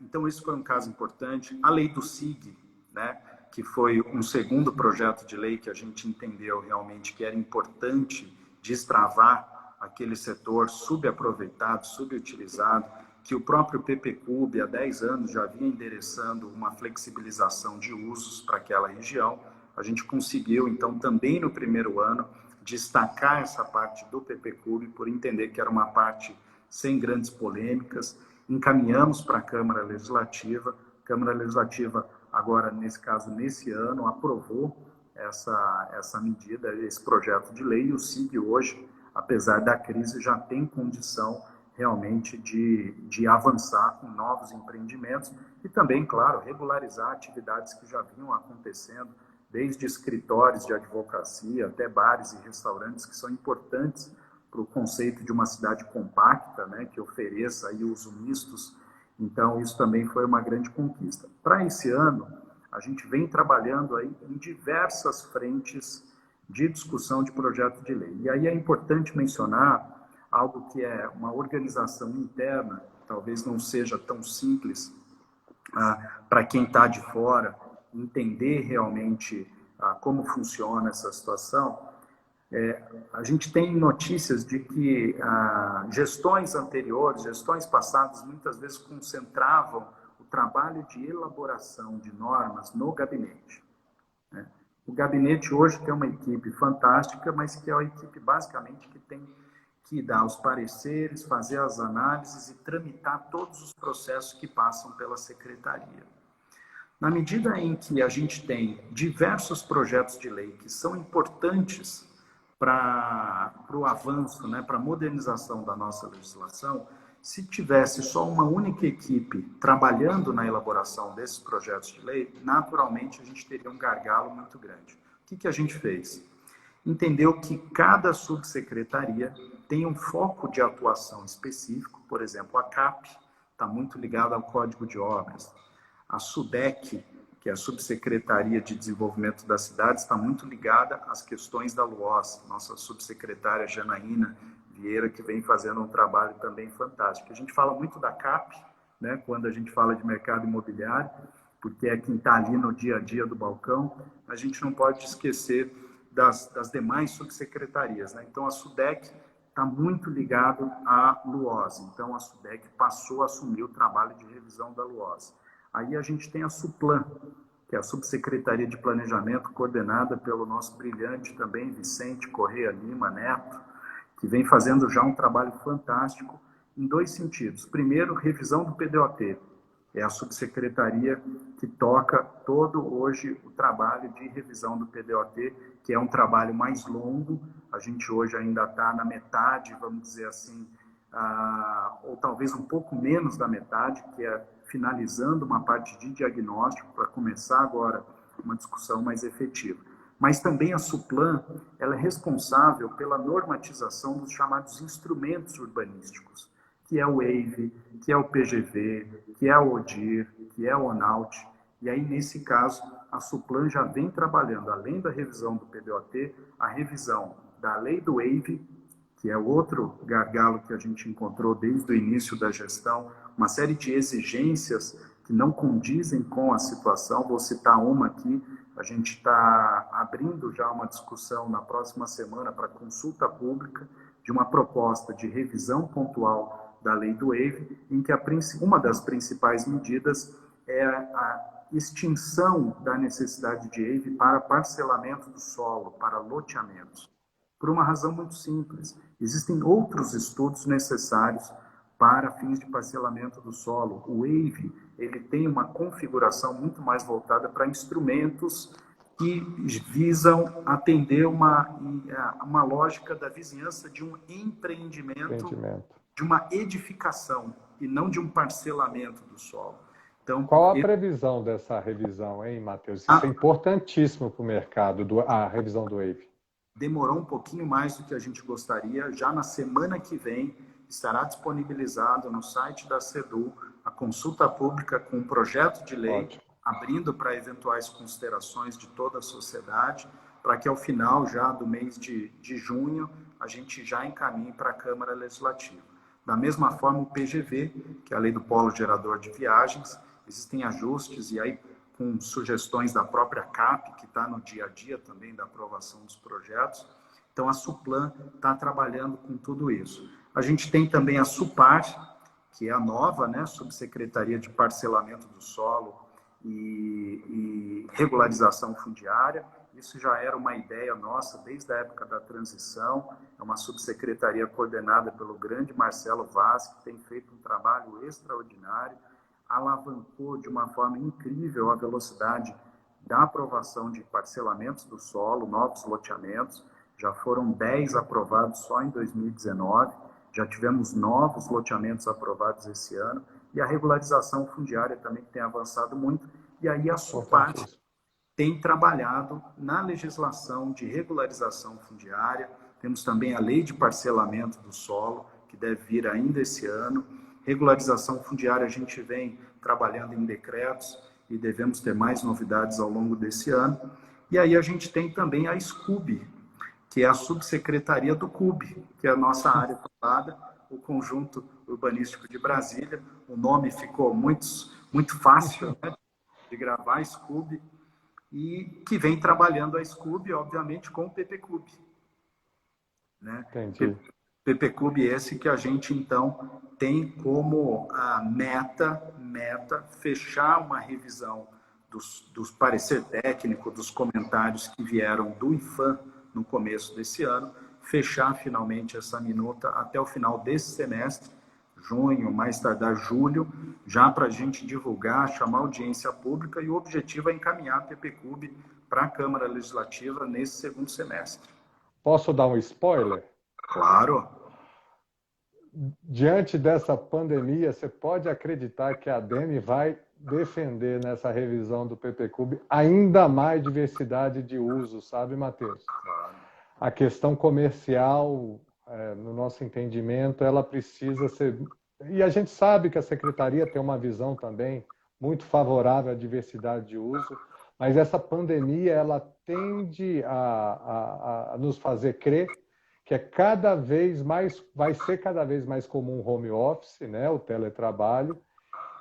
então isso foi um caso importante. A lei do SIG, né, que foi um segundo projeto de lei que a gente entendeu realmente que era importante destravar aquele setor subaproveitado, subutilizado, que o próprio PPCub há 10 anos já vinha endereçando uma flexibilização de usos para aquela região. A gente conseguiu, então, também no primeiro ano, destacar essa parte do PPCub por entender que era uma parte sem grandes polêmicas. Encaminhamos para a Câmara Legislativa. A Câmara Legislativa, agora, nesse caso, nesse ano, aprovou essa medida, esse projeto de lei. E o SIG hoje, apesar da crise, já tem condição realmente de avançar com novos empreendimentos e também, claro, regularizar atividades que já vinham acontecendo, desde escritórios de advocacia até bares e restaurantes, que são importantes para o conceito de uma cidade compacta, né, que ofereça aí uso mistos. Então, isso também foi uma grande conquista. Para esse ano, a gente vem trabalhando aí em diversas frentes de discussão de projeto de lei. E aí é importante mencionar algo que é uma organização interna, talvez não seja tão simples para quem está de fora entender realmente como funciona essa situação. A gente tem notícias de que gestões anteriores, gestões passadas, muitas vezes concentravam o trabalho de elaboração de normas no gabinete, né? O gabinete hoje tem uma equipe fantástica, mas que é uma equipe basicamente que tem que dar os pareceres, fazer as análises e tramitar todos os processos que passam pela secretaria. Na medida em que a gente tem diversos projetos de lei que são importantes para o avanço, né, para a modernização da nossa legislação, se tivesse só uma única equipe trabalhando na elaboração desses projetos de lei, naturalmente a gente teria um gargalo muito grande. O que a gente fez? Entendeu que cada subsecretaria tem um foco de atuação específico. Por exemplo, a CAP está muito ligada ao Código de Obras. A SUDEC, que é a Subsecretaria de Desenvolvimento das Cidades, está muito ligada às questões da Luoz. Nossa subsecretária Janaína Vieira, que vem fazendo um trabalho também fantástico. A gente fala muito da CAP, né, quando a gente fala de mercado imobiliário, porque é quem está ali no dia a dia do balcão. A gente não pode esquecer das demais subsecretarias, né? Então, a SUDEC está muito ligado à Luoz. Então, a SUDEC passou a assumir o trabalho de revisão da Luoz. Aí a gente tem a SUPLAN, que é a Subsecretaria de Planejamento, coordenada pelo nosso brilhante também Vicente Correia Lima Neto, que vem fazendo já um trabalho fantástico em 2 sentidos. Primeiro, revisão do PDOT. É a subsecretaria que toca todo hoje o trabalho de revisão do PDOT, que é um trabalho mais longo. A gente hoje ainda está na metade, vamos dizer assim, ou talvez um pouco menos da metade, que é finalizando uma parte de diagnóstico para começar agora uma discussão mais efetiva. Mas também a SUPLAN, ela é responsável pela normatização dos chamados instrumentos urbanísticos, que é o WAVE, que é o PGV, que é o ODIR, que é o ONAUT. E aí, nesse caso, a SUPLAN já vem trabalhando, além da revisão do PDOT, a revisão da lei do WAVE, que é outro gargalo que a gente encontrou desde o início da gestão, uma série de exigências que não condizem com a situação. Vou citar uma aqui, A gente está abrindo já uma discussão na próxima semana para consulta pública de uma proposta de revisão pontual da lei do WAVE, em que uma das principais medidas é a extinção da necessidade de WAVE para parcelamento do solo, para loteamentos. Por uma razão muito simples. Existem outros estudos necessários para fins de parcelamento do solo. O WAVE, ele tem uma configuração muito mais voltada para instrumentos que visam atender uma lógica da vizinhança de um empreendimento, de uma edificação, e não de um parcelamento do solo. Então, qual a previsão dessa revisão, hein, Matheus? Isso é importantíssimo para o mercado, a revisão do WAVE. Demorou um pouquinho mais do que a gente gostaria. Já na semana que vem estará disponibilizado no site da CEDU a consulta pública com um projeto de lei, abrindo para eventuais considerações de toda a sociedade, para que ao final já do mês de junho a gente já encaminhe para a Câmara Legislativa. Da mesma forma, o PGV, que é a Lei do Polo Gerador de Viagens, existem ajustes e aí com sugestões da própria CAP, que está no dia a dia também da aprovação dos projetos. Então, a Suplan está trabalhando com tudo isso. A gente tem também a SUPAR, que é a nova, né, Subsecretaria de Parcelamento do Solo e Regularização Fundiária. Isso já era uma ideia nossa desde a época da transição. É uma subsecretaria coordenada pelo grande Marcelo Vaz, que tem feito um trabalho extraordinário, alavancou de uma forma incrível a velocidade da aprovação de parcelamentos do solo, novos loteamentos. Já foram 10 aprovados só em 2019, já tivemos novos loteamentos aprovados esse ano, e a regularização fundiária também tem avançado muito, e aí a SUPAR tem trabalhado na legislação de regularização fundiária. Temos também a lei de parcelamento do solo, que deve vir ainda esse ano. Regularização fundiária a gente vem trabalhando em decretos e devemos ter mais novidades ao longo desse ano. E aí a gente tem também a SCUB, que é a subsecretaria do CUB, que é a nossa área privada, o Conjunto Urbanístico de Brasília. O nome ficou muito fácil, né, de gravar, SCUB, e que vem trabalhando a SCUB, obviamente, com o PPCUB. Né? Entendi. PPCUB esse que a gente, então, tem como a meta fechar uma revisão dos parecer técnico, dos comentários que vieram do IFAM no começo desse ano, fechar finalmente essa minuta até o final desse semestre, junho, mais tardar julho, já para a gente divulgar, chamar audiência pública, e o objetivo é encaminhar a PPCUB para a Câmara Legislativa nesse segundo semestre. Posso dar um spoiler? Claro. Diante dessa pandemia, você pode acreditar que a ADEME vai defender nessa revisão do PPCUB ainda mais diversidade de uso, sabe, Matheus? Claro. A questão comercial, no nosso entendimento, ela precisa ser... E a gente sabe que a Secretaria tem uma visão também muito favorável à diversidade de uso, mas essa pandemia ela tende a nos fazer crer que vai ser cada vez mais comum o home office, né, o teletrabalho,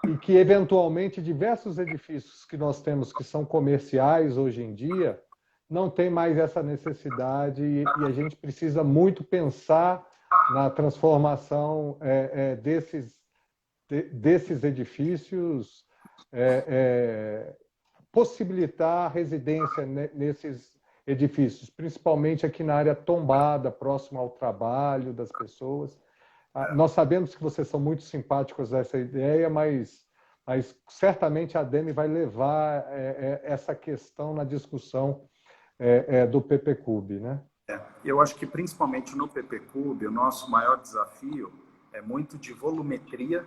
e que, eventualmente, diversos edifícios que nós temos que são comerciais hoje em dia, não tem mais essa necessidade e a gente precisa muito pensar na transformação desses edifícios, possibilitar a residência nesses edifícios, principalmente aqui na área tombada, próximo ao trabalho das pessoas. Nós sabemos que vocês são muito simpáticos a essa ideia, mas certamente a ADEME vai levar essa questão na discussão do PPCUB, né? Eu acho que principalmente no PPCUB, o nosso maior desafio é muito de volumetria,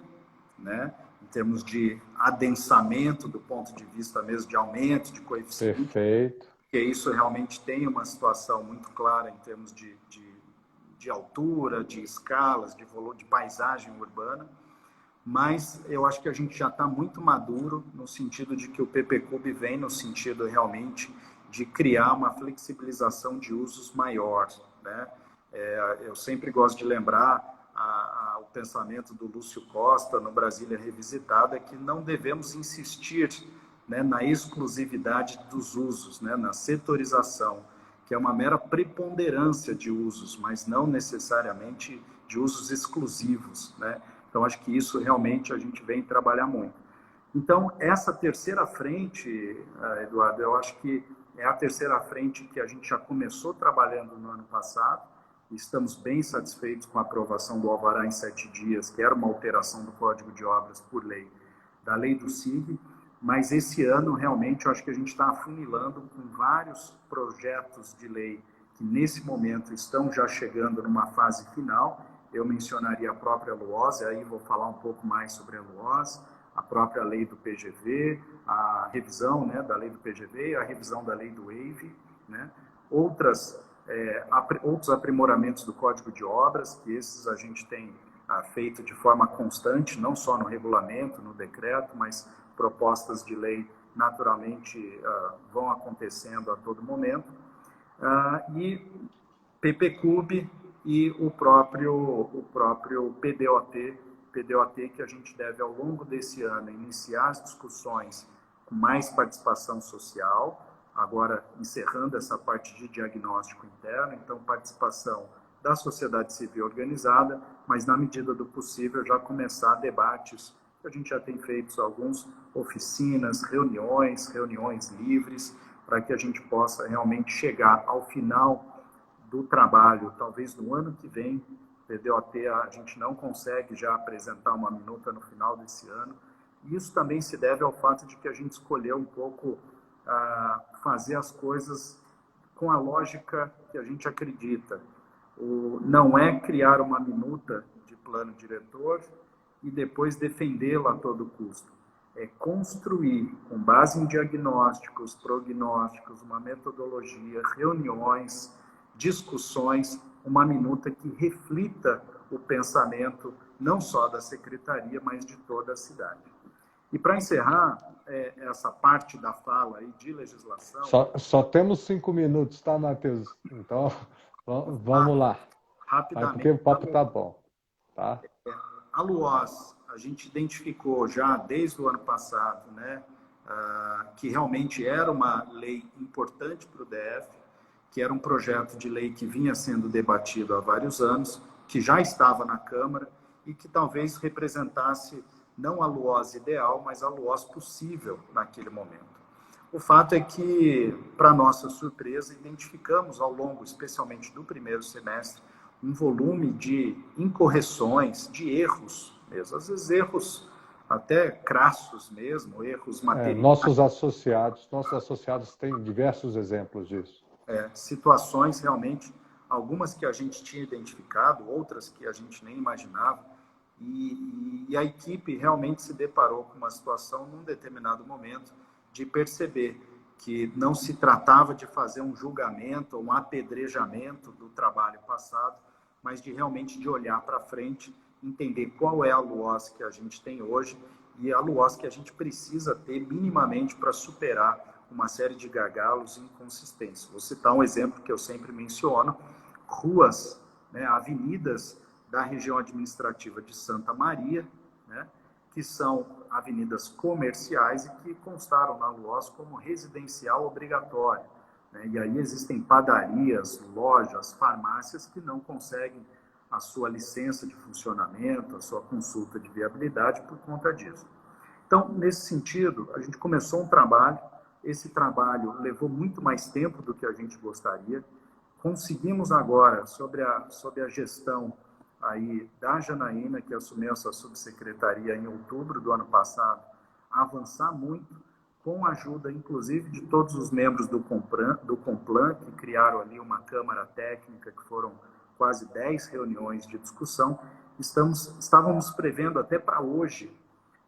né? Em termos de adensamento do ponto de vista mesmo de aumento de coeficiente. Perfeito. Porque isso realmente tem uma situação muito clara em termos de altura, de escalas, de volume, de paisagem urbana. Mas eu acho que a gente já está muito maduro no sentido de que o PPCUB vem no sentido realmente de criar uma flexibilização de usos maior, né? Eu sempre gosto de lembrar o pensamento do Lúcio Costa no Brasília Revisitada, que não devemos insistir né, na exclusividade dos usos, né, na setorização, que é uma mera preponderância de usos, mas não necessariamente de usos exclusivos, né? Então, acho que isso realmente a gente vem trabalhar muito. Então, essa terceira frente, Eduardo, eu acho que é a terceira frente que a gente já começou trabalhando no ano passado. Estamos bem satisfeitos com a aprovação do alvará em 7 dias, que era uma alteração do Código de Obras por lei, da lei do SIG, mas esse ano, realmente, eu acho que a gente está afunilando com vários projetos de lei que, nesse momento, estão já chegando numa fase final. Eu mencionaria a própria LUOS, aí vou falar um pouco mais sobre a LUOS, a própria lei do PGV, a revisão, né, da lei do PGV, a revisão da lei do WAVE, né, outros aprimoramentos do Código de Obras, que esses a gente tem feito de forma constante, não só no regulamento, no decreto, mas propostas de lei naturalmente vão acontecendo a todo momento. E PPCub e o próprio PDOT, que a gente deve, ao longo desse ano, iniciar as discussões com mais participação social, agora encerrando essa parte de diagnóstico interno, então participação da sociedade civil organizada, mas na medida do possível já começar debates, a gente já tem feito algumas oficinas, reuniões livres, para que a gente possa realmente chegar ao final do trabalho, talvez no ano que vem. PDOT, a gente não consegue já apresentar uma minuta no final desse ano. E isso também se deve ao fato de que a gente escolheu um pouco fazer as coisas com a lógica que a gente acredita. Não é criar uma minuta de plano diretor e depois defendê-la a todo custo. É construir, com base em diagnósticos, prognósticos, uma metodologia, reuniões, discussões, uma minuta que reflita o pensamento não só da secretaria, mas de toda a cidade. E para encerrar essa parte da fala aí de legislação... Só temos 5 minutos, tá, Matheus? Então, vamos lá. Rapidamente. Porque o papo está bom. Tá? A LUOS, a gente identificou já desde o ano passado, né, que realmente era uma lei importante para o DF, que era um projeto de lei que vinha sendo debatido há vários anos, que já estava na Câmara e que talvez representasse não a LUOS ideal, mas a LUOS possível naquele momento. O fato é que, para nossa surpresa, identificamos ao longo, especialmente do primeiro semestre, um volume de incorreções, de erros mesmo, às vezes erros até crassos mesmo, erros materiais. Nossos associados têm diversos exemplos disso. Situações realmente, algumas que a gente tinha identificado, outras que a gente nem imaginava, e a equipe realmente se deparou com uma situação num determinado momento de perceber que não se tratava de fazer um julgamento ou um apedrejamento do trabalho passado, mas de realmente de olhar para frente, entender qual é a LUOS que a gente tem hoje e a LUOS que a gente precisa ter minimamente para superar uma série de gargalos e inconsistências. Vou citar um exemplo que eu sempre menciono: ruas, né, avenidas da região administrativa de Santa Maria, né, que são avenidas comerciais e que constaram na LUOS como residencial obrigatório. Né? E aí existem padarias, lojas, farmácias que não conseguem a sua licença de funcionamento, a sua consulta de viabilidade por conta disso. Então, nesse sentido, a gente começou um trabalho. Esse trabalho levou muito mais tempo do que a gente gostaria. Conseguimos agora, sob a gestão aí da Janaína, que assumiu essa subsecretaria em outubro do ano passado, avançar muito, com a ajuda, inclusive, de todos os membros do Complan, que criaram ali uma câmara técnica, que foram quase 10 reuniões de discussão. Estávamos prevendo até para hoje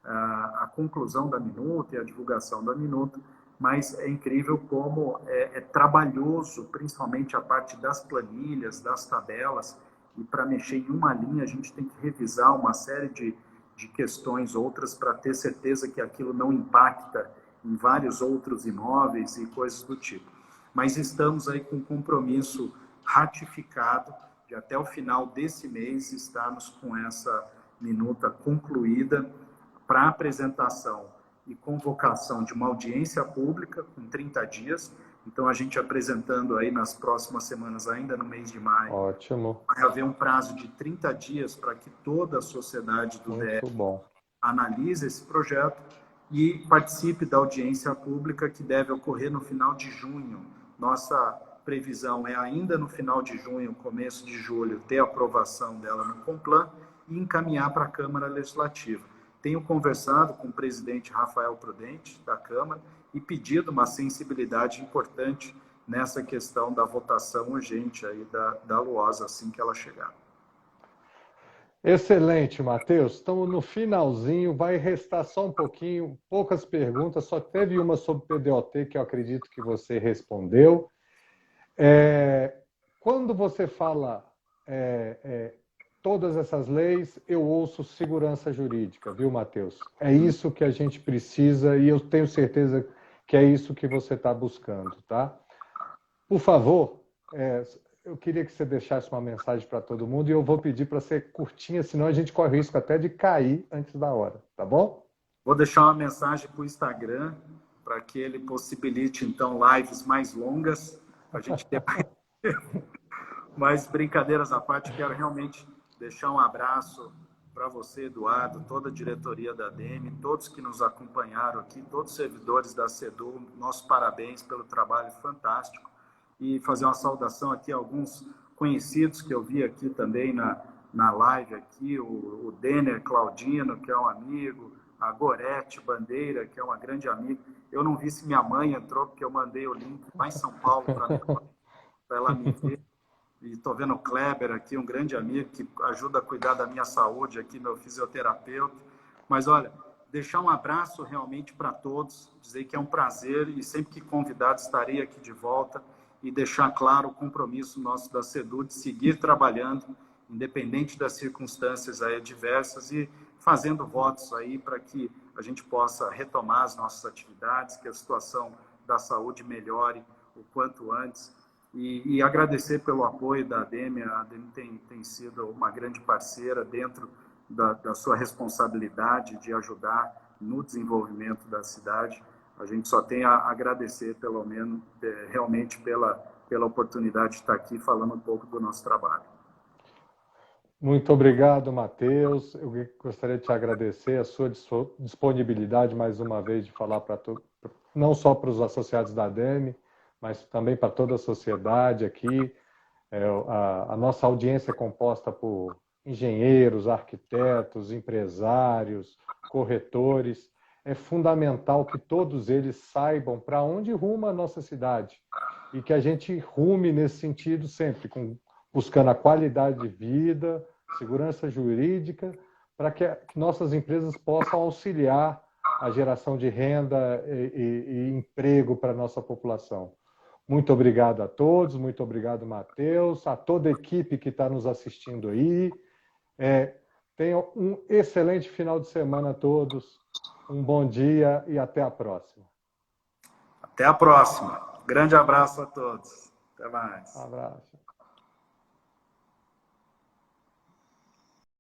a conclusão da minuta e a divulgação da minuta, mas é incrível como é trabalhoso, principalmente a parte das planilhas, das tabelas, e para mexer em uma linha a gente tem que revisar uma série de questões outras para ter certeza que aquilo não impacta em vários outros imóveis e coisas do tipo. Mas estamos aí com um compromisso ratificado de até o final desse mês estarmos com essa minuta concluída para apresentação e convocação de uma audiência pública com 30 dias. Então, a gente apresentando aí nas próximas semanas, ainda no mês de maio, Ótimo. vai haver um prazo de 30 dias para que toda a sociedade do Muito DF bom. analise esse projeto e participe da audiência pública que deve ocorrer no final de junho. Nossa previsão é ainda no final de junho, começo de julho, ter a aprovação dela no Complan e encaminhar para a Câmara Legislativa. Tenho conversado com o presidente Rafael Prudente, da Câmara, e pedido uma sensibilidade importante nessa questão da votação urgente aí da LUOSA, assim que ela chegar. Excelente, Matheus. Estamos no finalzinho, vai restar só um pouquinho, poucas perguntas, só teve uma sobre PDOT que eu acredito que você respondeu. Quando você fala todas essas leis, eu ouço segurança jurídica, viu, Matheus? É isso que a gente precisa e eu tenho certeza que é isso que você está buscando, tá? Por favor, eu queria que você deixasse uma mensagem para todo mundo e eu vou pedir para ser curtinha, senão a gente corre risco até de cair antes da hora, tá bom? Vou deixar uma mensagem para o Instagram, para que ele possibilite, então, lives mais longas, para a gente ter mais... Mas, brincadeiras à parte, quero realmente deixar um abraço para você, Eduardo, toda a diretoria da ADEME, todos que nos acompanharam aqui, todos os servidores da CEDU, nossos parabéns pelo trabalho fantástico. E fazer uma saudação aqui a alguns conhecidos que eu vi aqui também na live aqui, o Denner Claudino, que é um amigo, a Gorete Bandeira, que é uma grande amiga. Eu não vi se minha mãe entrou, porque eu mandei o link lá em São Paulo para ela me ver. E estou vendo o Kleber aqui, um grande amigo que ajuda a cuidar da minha saúde aqui, meu fisioterapeuta. Mas, olha, deixar um abraço realmente para todos, dizer que é um prazer e sempre que convidado estarei aqui de volta e deixar claro o compromisso nosso da CEDU de seguir trabalhando, independente das circunstâncias aí adversas e fazendo votos aí para que a gente possa retomar as nossas atividades, que a situação da saúde melhore o quanto antes. E agradecer pelo apoio da ADEME. A ADEME tem sido uma grande parceira dentro da sua responsabilidade de ajudar no desenvolvimento da cidade. A gente só tem a agradecer, pelo menos, realmente pela oportunidade de estar aqui falando um pouco do nosso trabalho. Muito obrigado, Matheus. Eu gostaria de te agradecer a sua disponibilidade, mais uma vez, de falar não só para os associados da ADEME, mas também para toda a sociedade aqui. A nossa audiência é composta por engenheiros, arquitetos, empresários, corretores. É fundamental que todos eles saibam para onde ruma a nossa cidade e que a gente rume nesse sentido sempre, buscando a qualidade de vida, segurança jurídica, para que nossas empresas possam auxiliar a geração de renda e emprego para a nossa população. Muito obrigado a todos, muito obrigado, Matheus, a toda a equipe que está nos assistindo aí. Tenham um excelente final de semana a todos, um bom dia e até a próxima. Até a próxima. Grande abraço a todos. Até mais. Um abraço.